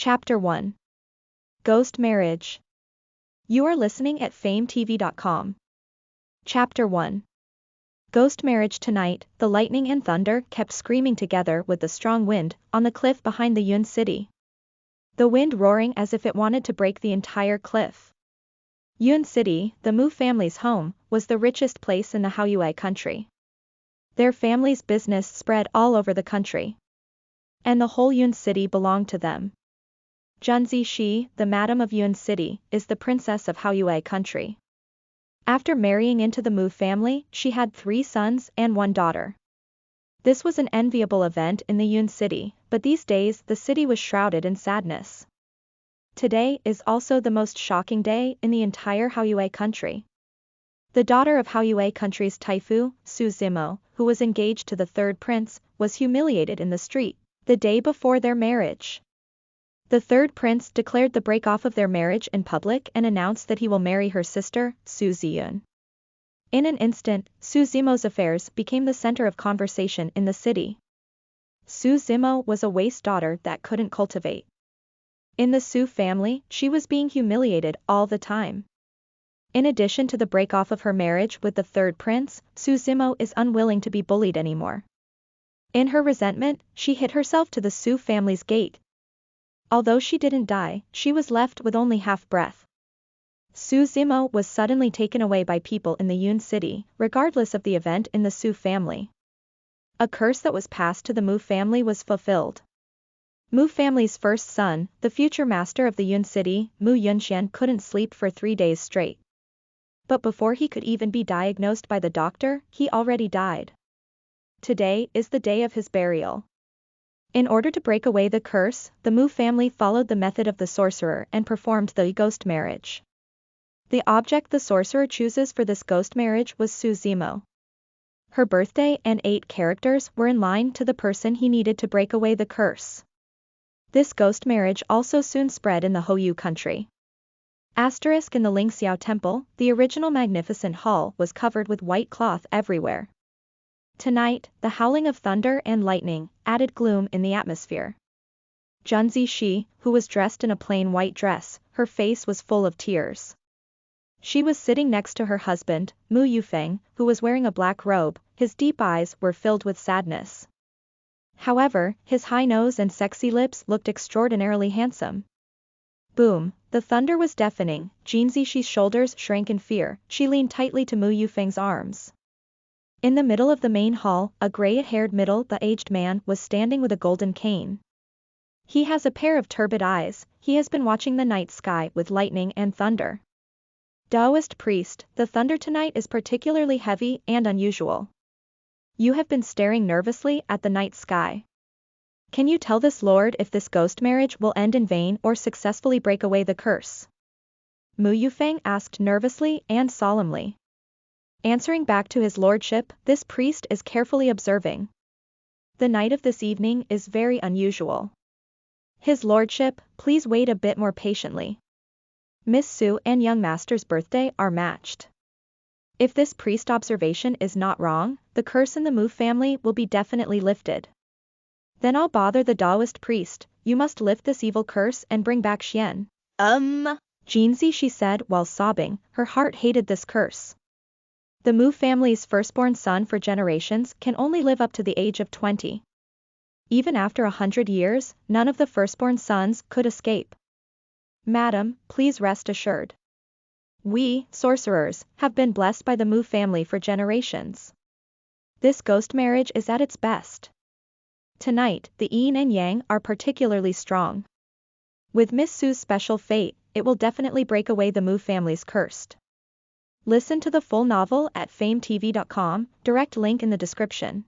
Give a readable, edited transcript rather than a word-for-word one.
Chapter 1. Ghost Marriage. You are listening at fametv.com. Chapter 1. Ghost marriage. Tonight, the lightning and thunder kept screaming together with the strong wind on the cliff behind the Yun city. The wind roaring as if it wanted to break the entire cliff. Yun City, the Mu family's home, was the richest place in the Haoyue country. Their family's business spread all over the country. And the whole Yun City belonged to them. Junzi Shi, the Madam of Yun City, is the princess of Haoyue country. After marrying into the Mu family, she had 3 sons and 1 daughter. This was an enviable event in the Yun City, but these days the city was shrouded in sadness. Today is also the most shocking day in the entire Haoyue country. The daughter of Haoyue country's Taifu, Su Zimo, who was engaged to the 3rd prince, was humiliated in the street the day before their marriage. The 3rd prince declared the break-off of their marriage in public and announced that he will marry her sister, Su Ziyun. In an instant, Su Zimo's affairs became the center of conversation in the city. Su Zimo was a waste daughter that couldn't cultivate. In the Su family, she was being humiliated all the time. In addition to the break-off of her marriage with the 3rd prince, Su Zimo is unwilling to be bullied anymore. In her resentment, she hit herself to the Su family's gate. Although she didn't die, she was left with only half breath. Su Zimo was suddenly taken away by people in the Yun city, regardless of the event in the Su family. A curse that was passed to the Mu family was fulfilled. Mu family's first son, the future master of the Yun city, Mu Yunxian, couldn't sleep for 3 days straight. But before he could even be diagnosed by the doctor, he already died. Today is the day of his burial. In order to break away the curse, the Mu family followed the method of the sorcerer and performed the ghost marriage. The object the sorcerer chooses for this ghost marriage was Su Zimo. Her birthday and 8 characters were in line to the person he needed to break away the curse. This ghost marriage also soon spread in the Haoyu country. Asterisk. In the Lingxiao temple, the original magnificent hall was covered with white cloth everywhere. Tonight, the howling of thunder and lightning added gloom in the atmosphere. Junzi Shi, who was dressed in a plain white dress, her face was full of tears. She was sitting next to her husband, Mu Yufeng, who was wearing a black robe. His deep eyes were filled with sadness. However, his high nose and sexy lips looked extraordinarily handsome. Boom, the thunder was deafening. Junzi Shi's shoulders shrank in fear. She leaned tightly to Mu Yufeng's arms. In the middle of the main hall, a gray-haired middle-aged man was standing with a golden cane. He has a pair of turbid eyes. He has been watching the night sky with lightning and thunder. Taoist priest, the thunder tonight is particularly heavy and unusual. You have been staring nervously at the night sky. Can you tell this lord if this ghost marriage will end in vain or successfully break away the curse? Mu Yufeng asked nervously and solemnly. Answering back to his lordship, this priest is carefully observing. The night of this evening is very unusual. His lordship, please wait a bit more patiently. Miss Su and young master's birthday are matched. If this priest observation is not wrong, the curse in the Mu family will be definitely lifted. Then I'll bother the Taoist priest. You must lift this evil curse and bring back Xian. Junzi Shi said while sobbing. Her heart hated this curse. The Mu family's firstborn son for generations can only live up to the age of 20. Even after 100 years, none of the firstborn sons could escape. Madam, please rest assured. We, sorcerers, have been blessed by the Mu family for generations. This ghost marriage is at its best. Tonight, the yin and yang are particularly strong. With Miss Su's special fate, it will definitely break away the Mu family's curse. Listen to the full novel at fametv.com, direct link in the description.